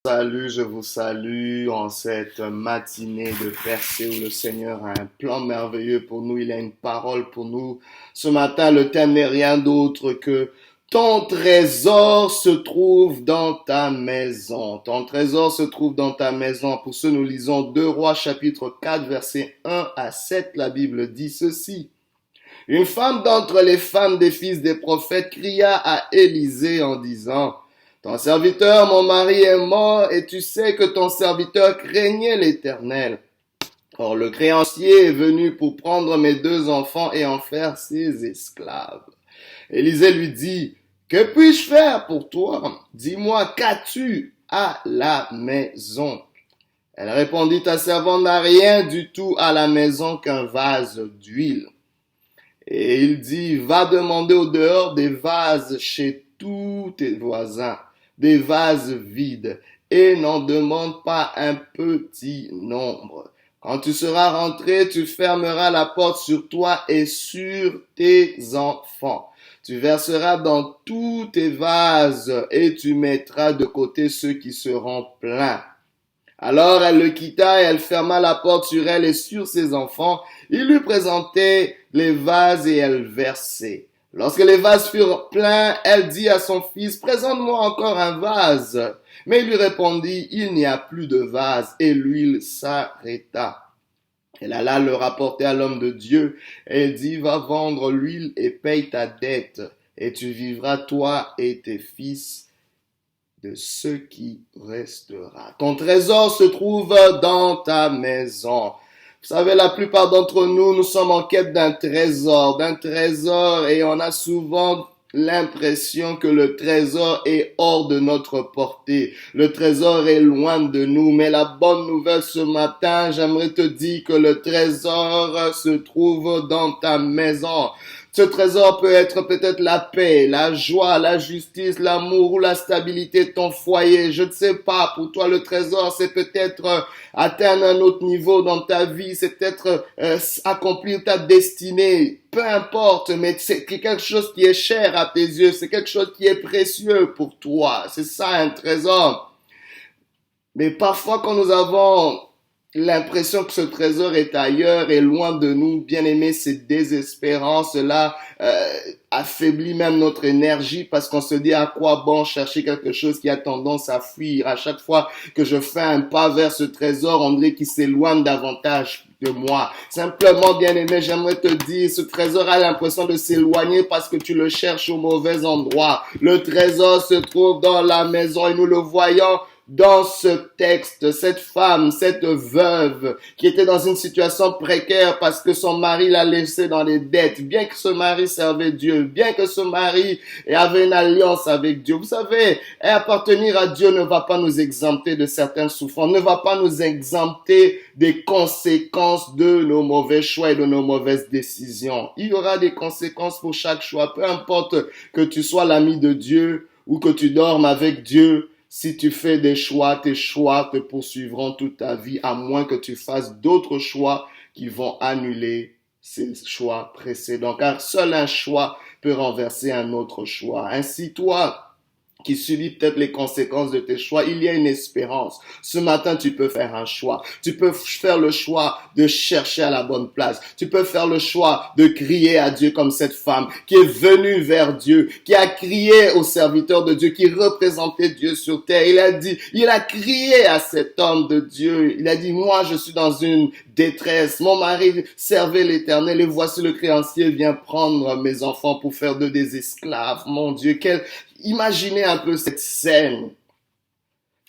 Je vous salue en cette matinée de percée où le Seigneur a un plan merveilleux pour nous, il a une parole pour nous. Ce matin, le thème n'est rien d'autre que ton trésor se trouve dans ta maison. Ton trésor se trouve dans ta maison. Pour ce, nous lisons 2 Rois chapitre 4 versets 1 à 7. La Bible dit ceci. Une femme d'entre les femmes des fils des prophètes cria à Élisée en disant: ton serviteur, mon mari, est mort, et tu sais que ton serviteur craignait l'Éternel. Or le créancier est venu pour prendre mes 2 enfants et en faire ses esclaves. Élisée lui dit: que puis-je faire pour toi? Dis-moi, qu'as-tu à la maison? Elle répondit: ta servante n'a rien du tout à la maison qu'un vase d'huile. Et il dit: va demander au dehors des vases chez tous tes voisins, des vases vides, et n'en demande pas un petit nombre. Quand tu seras rentré, tu fermeras la porte sur toi et sur tes enfants. Tu verseras dans tous tes vases et tu mettras de côté ceux qui seront pleins. Alors elle le quitta et elle ferma la porte sur elle et sur ses enfants. Il lui présentait les vases et elle versait. Lorsque les vases furent pleins, elle dit à son fils: présente-moi encore un vase. Mais il lui répondit: il n'y a plus de vase, et l'huile s'arrêta. Elle alla le rapporter à l'homme de Dieu, et elle dit: va vendre l'huile et paye ta dette, et tu vivras toi et tes fils de ce qui restera. Ton trésor se trouve dans ta maison. Vous savez, la plupart d'entre nous, nous sommes en quête d'un trésor, et on a souvent l'impression que le trésor est hors de notre portée. Le trésor est loin de nous, mais la bonne nouvelle ce matin, j'aimerais te dire que le trésor se trouve dans ta maison. Ce trésor peut être peut-être la paix, la joie, la justice, l'amour ou la stabilité de ton foyer. Je ne sais pas, pour toi le trésor c'est peut-être atteindre un autre niveau dans ta vie, c'est peut-être accomplir ta destinée. Peu importe, mais c'est quelque chose qui est cher à tes yeux, c'est quelque chose qui est précieux pour toi. C'est ça un trésor. Mais parfois quand nous avons l'impression que ce trésor est ailleurs et loin de nous, bien aimé, c'est désespérant. Cela affaiblit même notre énergie parce qu'on se dit: à quoi bon chercher quelque chose qui a tendance à fuir. À chaque fois que je fais un pas vers ce trésor, on dirait qu'il s'éloigne davantage de moi. Simplement, bien aimé, j'aimerais te dire, ce trésor a l'impression de s'éloigner parce que tu le cherches au mauvais endroit. Le trésor se trouve dans la maison et nous le voyons dans ce texte. Cette femme, cette veuve qui était dans une situation précaire parce que son mari l'a laissée dans les dettes, bien que ce mari servait Dieu, bien que ce mari avait une alliance avec Dieu. Vous savez, appartenir à Dieu ne va pas nous exempter de certaines souffrances, ne va pas nous exempter des conséquences de nos mauvais choix et de nos mauvaises décisions. Il y aura des conséquences pour chaque choix, peu importe que tu sois l'ami de Dieu ou que tu dormes avec Dieu. Si tu fais des choix, tes choix te poursuivront toute ta vie, à moins que tu fasses d'autres choix qui vont annuler ces choix précédents. Car seul un choix peut renverser un autre choix. Ainsi, toi qui subit peut-être les conséquences de tes choix, il y a une espérance. Ce matin, tu peux faire un choix. Tu peux faire le choix de chercher à la bonne place. Tu peux faire le choix de crier à Dieu comme cette femme qui est venue vers Dieu, qui a crié au serviteur de Dieu, qui représentait Dieu sur terre. Il a crié à cet homme de Dieu. Il a dit: moi, je suis dans une détresse. Mon mari servait l'Éternel et voici le créancier vient prendre mes enfants pour faire d'eux des esclaves. Mon Dieu, imaginez un peu cette scène.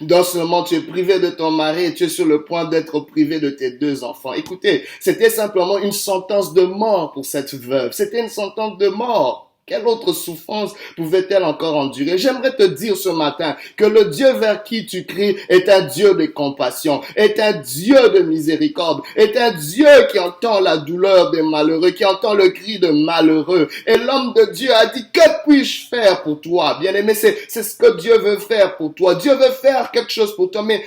Dans ce moment, tu es privé de ton mari et tu es sur le point d'être privé de tes 2 enfants. Écoutez, c'était simplement une sentence de mort pour cette veuve. C'était une sentence de mort. Quelle autre souffrance pouvait-elle encore endurer? J'aimerais te dire ce matin que le Dieu vers qui tu cries est un Dieu de compassion, est un Dieu de miséricorde, est un Dieu qui entend la douleur des malheureux, qui entend le cri de malheureux. Et l'homme de Dieu a dit: que puis-je faire pour toi? Bien aimé, c'est ce que Dieu veut faire pour toi. Dieu veut faire quelque chose pour toi, mais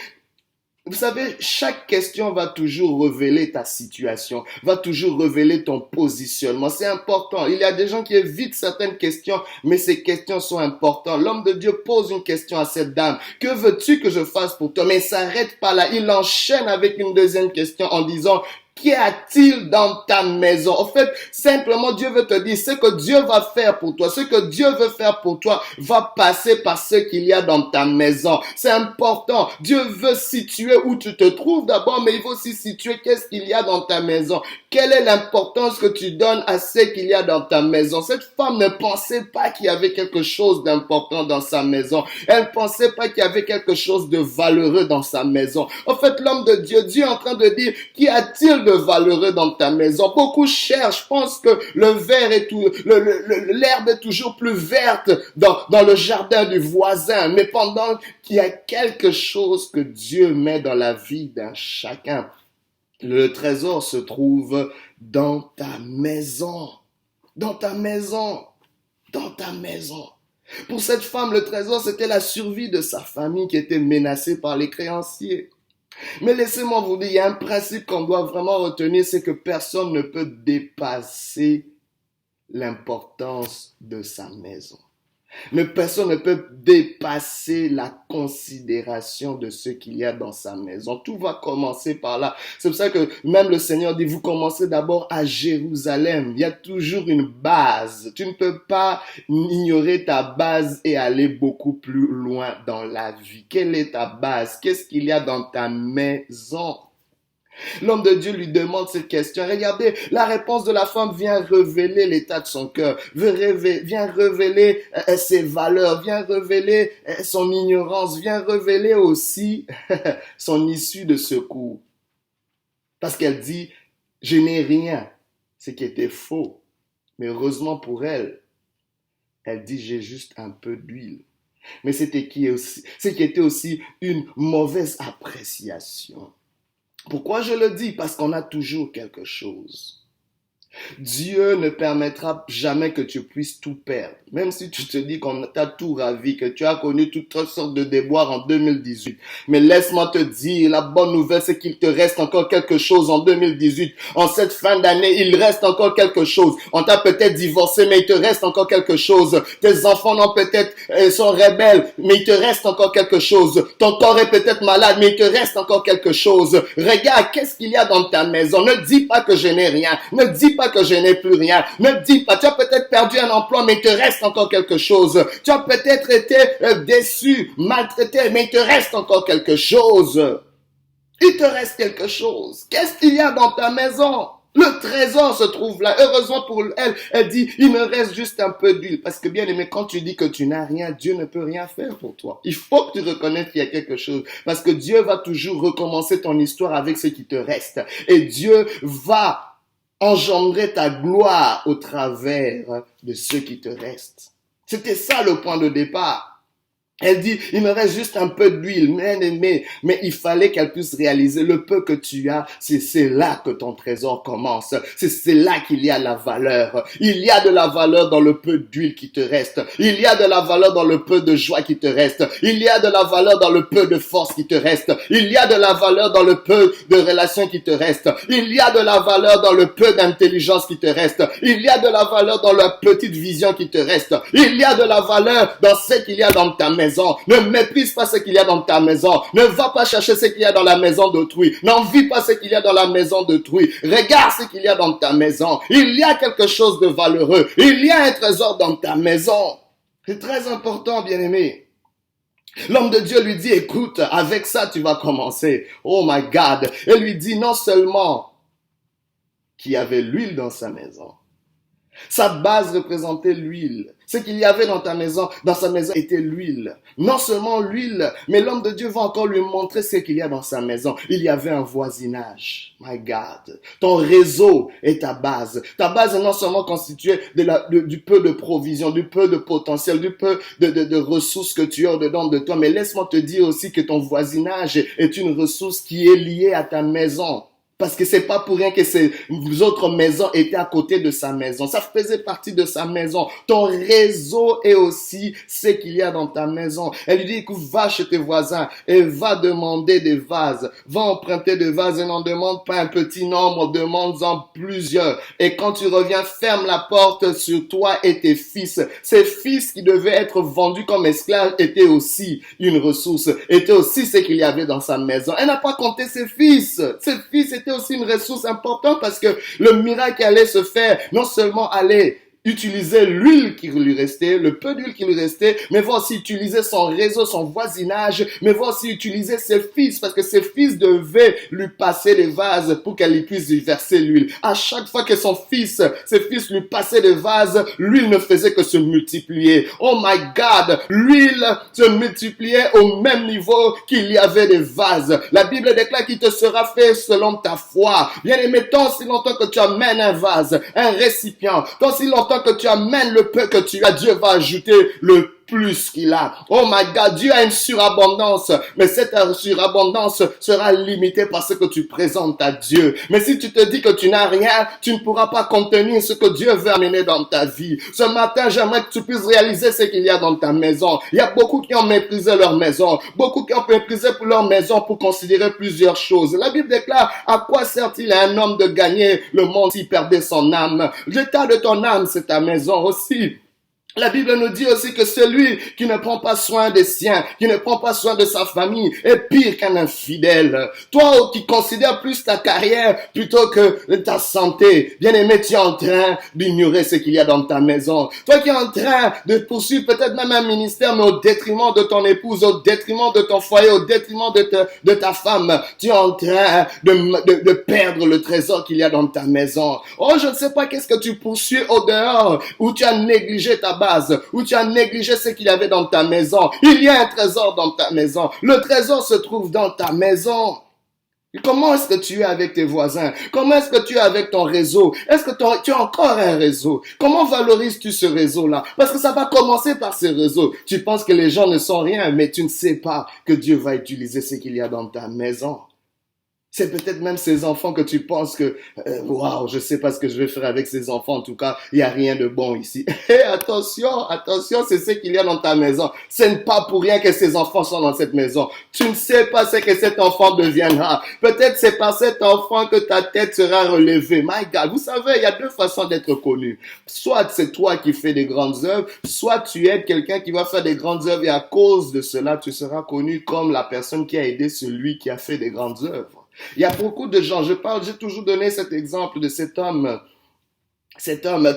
Vous savez, chaque question va toujours révéler ta situation, va toujours révéler ton positionnement. C'est important. Il y a des gens qui évitent certaines questions, mais ces questions sont importantes. L'homme de Dieu pose une question à cette dame. Que veux-tu que je fasse pour toi? Mais il s'arrête pas là. Il enchaîne avec une deuxième question en disant, qu'y a-t-il dans ta maison? En fait, simplement, Dieu veut te dire, ce que Dieu va faire pour toi, ce que Dieu veut faire pour toi, va passer par ce qu'il y a dans ta maison. C'est important. Dieu veut situer où tu te trouves d'abord, mais il veut aussi situer qu'est-ce qu'il y a dans ta maison. Quelle est l'importance que tu donnes à ce qu'il y a dans ta maison? Cette femme ne pensait pas qu'il y avait quelque chose d'important dans sa maison. Elle ne pensait pas qu'il y avait quelque chose de valeureux dans sa maison. En fait, l'homme de Dieu, Dieu est en train de dire, qu'y a-t-il de valeureux dans ta maison? Beaucoup cherchent, pensent que le verre est tout, l'herbe est toujours plus verte dans le jardin du voisin. Mais pendant qu'il y a quelque chose que Dieu met dans la vie d'un chacun, le trésor se trouve dans ta maison. Dans ta maison. Dans ta maison. Pour cette femme, le trésor, c'était la survie de sa famille qui était menacée par les créanciers. Mais laissez-moi vous dire, il y a un principe qu'on doit vraiment retenir, c'est que personne ne peut dépasser l'importance de sa maison. Mais personne ne peut dépasser la considération de ce qu'il y a dans sa maison. Tout va commencer par là. C'est pour ça que même le Seigneur dit, vous commencez d'abord à Jérusalem. Il y a toujours une base. Tu ne peux pas ignorer ta base et aller beaucoup plus loin dans la vie. Quelle est ta base? Qu'est-ce qu'il y a dans ta maison? L'homme de Dieu lui demande cette question. Regardez, la réponse de la femme vient révéler l'état de son cœur, vient révéler ses valeurs, vient révéler son ignorance, vient révéler aussi son issue de secours. Parce qu'elle dit, je n'ai rien, ce qui était faux. Mais heureusement pour elle, elle dit, j'ai juste un peu d'huile. Mais ce qui était aussi une mauvaise appréciation. Pourquoi je le dis? Parce qu'on a toujours quelque chose. Dieu ne permettra jamais que tu puisses tout perdre. Même si tu te dis qu'on t'a tout ravi, que tu as connu toutes sortes de déboires en 2018. Mais laisse-moi te dire, la bonne nouvelle, c'est qu'il te reste encore quelque chose en 2018. En cette fin d'année, il reste encore quelque chose. On t'a peut-être divorcé, mais il te reste encore quelque chose. Tes enfants sont rebelles, mais il te reste encore quelque chose. Ton corps est peut-être malade, mais il te reste encore quelque chose. Regarde, qu'est-ce qu'il y a dans ta maison? Ne dis pas que je n'ai rien. Ne dis pas que je n'ai plus rien. Ne dis pas, tu as peut-être perdu un emploi, mais il te reste encore quelque chose. Tu as peut-être été déçu, maltraité, mais il te reste encore quelque chose. Il te reste quelque chose. Qu'est-ce qu'il y a dans ta maison? Le trésor se trouve là. Heureusement pour elle, elle dit, il me reste juste un peu d'huile. Parce que bien aimé, quand tu dis que tu n'as rien, Dieu ne peut rien faire pour toi. Il faut que tu reconnaisses qu'il y a quelque chose. Parce que Dieu va toujours recommencer ton histoire avec ce qui te reste. Et Dieu va engendrer ta gloire au travers de ce qui te reste. C'était ça le point de départ. Elle dit, il me reste juste un peu d'huile, mais il fallait qu'elle puisse réaliser le peu que tu as, c'est là que ton trésor commence. C'est là qu'il y a la valeur. Il y a de la valeur dans le peu d'huile qui te reste. Il y a de la valeur dans le peu de joie qui te reste. Il y a de la valeur dans le peu de force qui te reste. Il y a de la valeur dans le peu de relations qui te reste. Il y a de la valeur dans le peu d'intelligence qui te reste. Il y a de la valeur dans la petite vision qui te reste. Il y a de la valeur dans ce qu'il y a dans ta maison. Ne méprise pas ce qu'il y a dans ta maison. Ne va pas chercher ce qu'il y a dans la maison d'autrui. N'envie pas ce qu'il y a dans la maison d'autrui. Regarde ce qu'il y a dans ta maison. Il y a quelque chose de valeureux. Il y a un trésor dans ta maison. C'est très important, bien-aimé. L'homme de Dieu lui dit, écoute, avec ça, tu vas commencer. Oh my God. Et lui dit non seulement qu'il y avait l'huile dans sa maison. Sa base représentait l'huile. Ce qu'il y avait dans sa maison était l'huile. Non seulement l'huile, mais l'homme de Dieu va encore lui montrer ce qu'il y a dans sa maison. Il y avait un voisinage. My God. Ton réseau est ta base. Ta base est non seulement constituée du peu de provisions, du peu de potentiel, du peu de ressources que tu as au-dedans de toi. Mais laisse-moi te dire aussi que ton voisinage est une ressource qui est liée à ta maison. Parce que c'est pas pour rien que ces autres maisons étaient à côté de sa maison. Ça faisait partie de sa maison. Ton réseau est aussi ce qu'il y a dans ta maison. Elle lui dit, écoute, va chez tes voisins et va demander des vases. Va emprunter des vases et n'en demande pas un petit nombre, demande-en plusieurs. Et quand tu reviens, ferme la porte sur toi et tes fils. Ces fils qui devaient être vendus comme esclaves étaient aussi une ressource, étaient aussi ce qu'il y avait dans sa maison. Elle n'a pas compté ses fils. Ses fils étaient aussi une ressource importante parce que le miracle allait se faire, non seulement allait utiliser l'huile qui lui restait, le peu d'huile qui lui restait, mais va aussi utiliser son réseau, son voisinage, mais va aussi utiliser ses fils, parce que ses fils devaient lui passer des vases pour qu'elle puisse y verser l'huile. À chaque fois que ses fils lui passaient des vases, l'huile ne faisait que se multiplier. Oh my God, l'huile se multipliait au même niveau qu'il y avait des vases. La Bible déclare qu'il te sera fait selon ta foi. Bien aimé, tant si longtemps que tu amènes un vase, un récipient, tant si longtemps que tu amènes le peu que tu as, Dieu va ajouter le plus qu'il a. Oh my God, Dieu a une surabondance, mais cette surabondance sera limitée par ce que tu présentes à Dieu. Mais si tu te dis que tu n'as rien, tu ne pourras pas contenir ce que Dieu veut amener dans ta vie. Ce matin, j'aimerais que tu puisses réaliser ce qu'il y a dans ta maison. Il y a beaucoup qui ont méprisé leur maison, beaucoup qui ont méprisé pour leur maison pour considérer plusieurs choses. La Bible déclare, à quoi sert-il à un homme de gagner le monde s'il perdait son âme? L'état de ton âme, c'est ta maison aussi. La Bible nous dit aussi que celui qui ne prend pas soin des siens, qui ne prend pas soin de sa famille, est pire qu'un infidèle. Toi qui considères plus ta carrière plutôt que ta santé, bien aimé, tu es en train d'ignorer ce qu'il y a dans ta maison. Toi qui es en train de poursuivre peut-être même un ministère, mais au détriment de ton épouse, au détriment de ton foyer, au détriment de ta femme, tu es en train de perdre le trésor qu'il y a dans ta maison. Oh, je ne sais pas qu'est-ce que tu poursuis au dehors, où tu as négligé ta base, où tu as négligé ce qu'il y avait dans ta maison. Il y a un trésor dans ta maison. Le trésor se trouve dans ta maison. Comment est-ce que tu es avec tes voisins? Comment est-ce que tu es avec ton réseau? Est-ce que tu as encore un réseau? Comment valorises-tu ce réseau-là? Parce que ça va commencer par ce réseau. Tu penses que les gens ne sont rien, mais tu ne sais pas que Dieu va utiliser ce qu'il y a dans ta maison. C'est peut-être même ces enfants que tu penses que, waouh, je sais pas ce que je vais faire avec ces enfants. En tout cas, il y a rien de bon ici. Hey, attention, c'est ce qu'il y a dans ta maison. Ce n'est pas pour rien que ces enfants sont dans cette maison. Tu ne sais pas ce que cet enfant deviendra. Peut-être c'est par cet enfant que ta tête sera relevée. My God, vous savez, il y a deux façons d'être connu. Soit c'est toi qui fais des grandes œuvres, soit tu es quelqu'un qui va faire des grandes œuvres et à cause de cela, tu seras connu comme la personne qui a aidé celui qui a fait des grandes œuvres. Il y a beaucoup de gens, j'ai toujours donné cet exemple de cet homme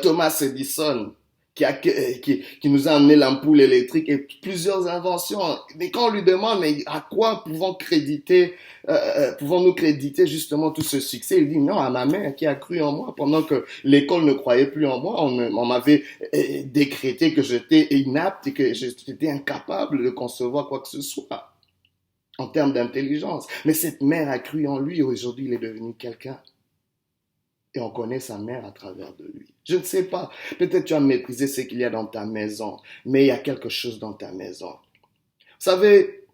Thomas Edison, qui nous a amené l'ampoule électrique et plusieurs inventions. Mais quand on lui demande, mais à quoi pouvons-nous créditer justement tout ce succès? Il dit, non, à ma mère qui a cru en moi pendant que l'école ne croyait plus en moi. On m'avait décrété que j'étais inapte et que j'étais incapable de concevoir quoi que ce soit en termes d'intelligence. Mais cette mère a cru en lui et aujourd'hui il est devenu quelqu'un. Et on connaît sa mère à travers de lui. Je ne sais pas, peut-être tu as méprisé ce qu'il y a dans ta maison, mais il y a quelque chose dans ta maison. Vous savez,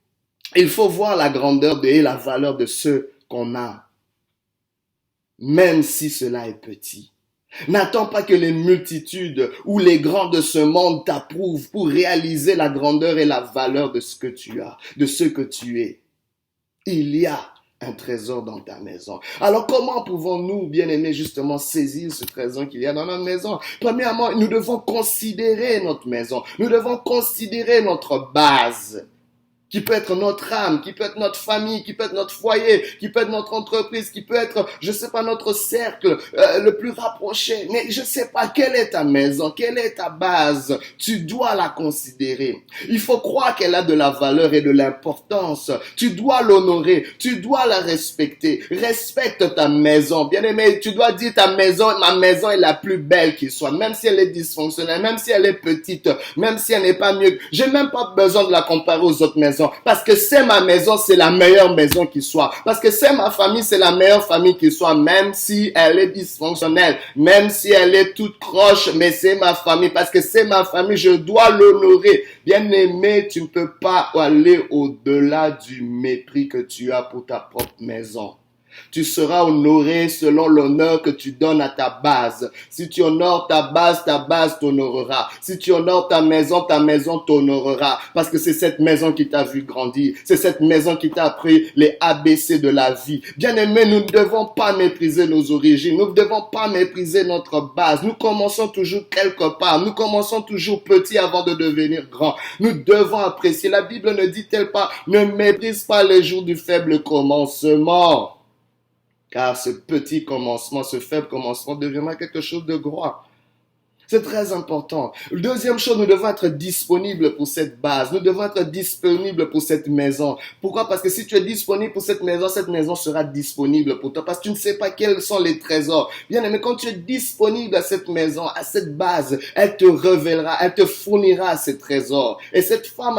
il faut voir la grandeur et la valeur de ce qu'on a, même si cela est petit. N'attends pas que les multitudes ou les grands de ce monde t'approuvent pour réaliser la grandeur et la valeur de ce que tu as, de ce que tu es. Il y a un trésor dans ta maison. Alors comment pouvons-nous, bien-aimés, justement saisir ce trésor qu'il y a dans notre maison? Premièrement, nous devons considérer notre maison. Nous devons considérer notre base, qui peut être notre âme, qui peut être notre famille, qui peut être notre foyer, qui peut être notre entreprise, qui peut être, je sais pas, notre cercle le plus rapproché. Mais je sais pas, quelle est ta maison, quelle est ta base. Tu dois la considérer. Il faut croire qu'elle a de la valeur et de l'importance. Tu dois l'honorer, tu dois la respecter. Respecte ta maison. Bien aimé, tu dois dire ma maison est la plus belle qui soit. Même si elle est dysfonctionnelle, même si elle est petite, même si elle n'est pas mieux. J'ai même pas besoin de la comparer aux autres maisons. Parce que c'est ma maison, c'est la meilleure maison qui soit. Parce que c'est ma famille, c'est la meilleure famille qui soit. Même si elle est dysfonctionnelle, même si elle est toute croche, mais c'est ma famille. Parce que c'est ma famille, je dois l'honorer. Bien aimé, tu ne peux pas aller au-delà du mépris que tu as pour ta propre maison. Tu seras honoré selon l'honneur que tu donnes à ta base. Si tu honores ta base t'honorera. Si tu honores ta maison t'honorera. Parce que c'est cette maison qui t'a vu grandir. C'est cette maison qui t'a appris les ABC de la vie. Bien-aimés, nous ne devons pas mépriser nos origines. Nous ne devons pas mépriser notre base. Nous commençons toujours quelque part. Nous commençons toujours petit avant de devenir grand. Nous devons apprécier. La Bible ne dit-elle pas, ne méprise pas les jours du faible commencement. Car ce petit commencement, ce faible commencement deviendra quelque chose de grand. C'est très important. Deuxième chose, nous devons être disponibles pour cette base. Nous devons être disponibles pour cette maison. Pourquoi? Parce que si tu es disponible pour cette maison sera disponible pour toi. Parce que tu ne sais pas quels sont les trésors. Bien aimé, quand tu es disponible à cette maison, à cette base, elle te révélera, elle te fournira ces trésors. Et cette femme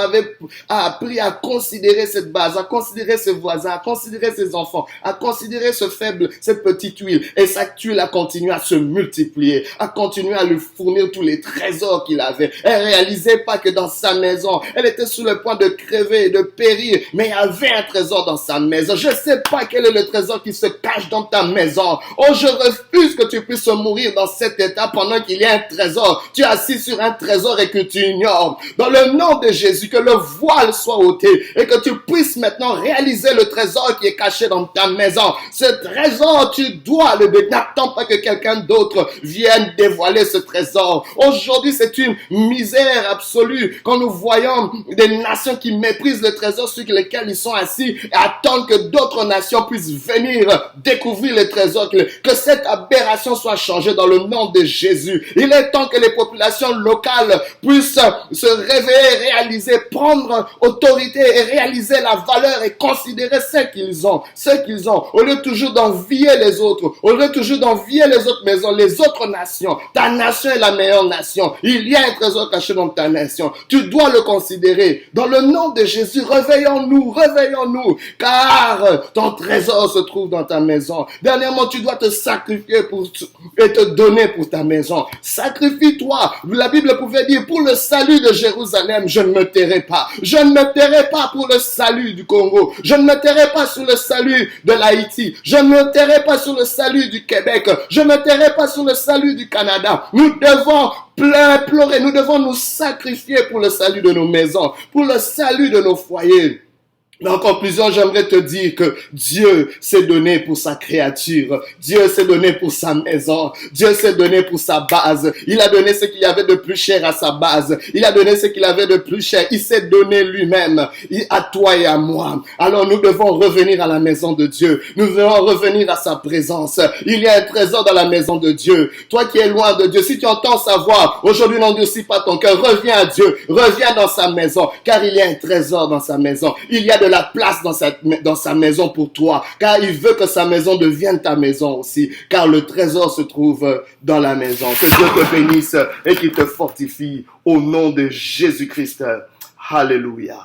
a appris à considérer cette base, à considérer ses voisins, à considérer ses enfants, à considérer ce faible, cette petite huile. Et cette huile a continué à se multiplier, a continué à lui fournir tous les trésors qu'il avait. Elle réalisait pas que dans sa maison, elle était sur le point de crever, de périr, mais il y avait un trésor dans sa maison. Je sais pas quel est le trésor qui se cache dans ta maison. Oh, je refuse que tu puisses mourir dans cet état pendant qu'il y a un trésor. Tu es assis sur un trésor et que tu ignores. Dans le nom de Jésus, que le voile soit ôté et que tu puisses maintenant réaliser le trésor qui est caché dans ta maison. Ce trésor, tu dois le donner. N'attends pas que quelqu'un d'autre vienne dévoiler ce trésor. Aujourd'hui, c'est une misère absolue quand nous voyons des nations qui méprisent le trésor sur lesquels ils sont assis et attendent que d'autres nations puissent venir découvrir le trésor. Que cette aberration soit changée dans le nom de Jésus. Il est temps que les populations locales puissent se réveiller, réaliser, prendre autorité et réaliser la valeur et considérer ce qu'ils ont. Au lieu toujours d'envier les autres, au lieu toujours d'envier les autres maisons, les autres nations. Ta nation est la meilleure nation. Il y a un trésor caché dans ta nation. Tu dois le considérer. Dans le nom de Jésus, réveillons-nous, car ton trésor se trouve dans ta maison. Dernièrement, tu dois te sacrifier et te donner pour ta maison. Sacrifie-toi. La Bible pouvait dire, pour le salut de Jérusalem, je ne me tairai pas. Je ne me tairai pas pour le salut du Congo. Je ne me tairai pas sur le salut de l'Haïti. Je ne me tairai pas sur le salut du Québec. Je ne me tairai pas sur le salut du Canada. Nous devons implorer, nous devons nous sacrifier pour le salut de nos maisons, pour le salut de nos foyers. En conclusion, j'aimerais te dire que Dieu s'est donné pour sa créature. Dieu s'est donné pour sa maison. Dieu s'est donné pour sa base. Il a donné ce qu'il y avait de plus cher à sa base. Il a donné ce qu'il avait de plus cher. Il s'est donné lui-même à toi et à moi. Alors nous devons revenir à la maison de Dieu. Nous devons revenir à sa présence. Il y a un trésor dans la maison de Dieu. Toi qui es loin de Dieu, si tu entends sa voix, aujourd'hui n'endurcis pas ton cœur. Reviens à Dieu. Reviens dans sa maison. Car il y a un trésor dans sa maison. Il y a de la place dans sa maison pour toi, car il veut que sa maison devienne ta maison aussi, car le trésor se trouve dans la maison. Que Dieu te bénisse et qu'il te fortifie au nom de Jésus-Christ. Alléluia.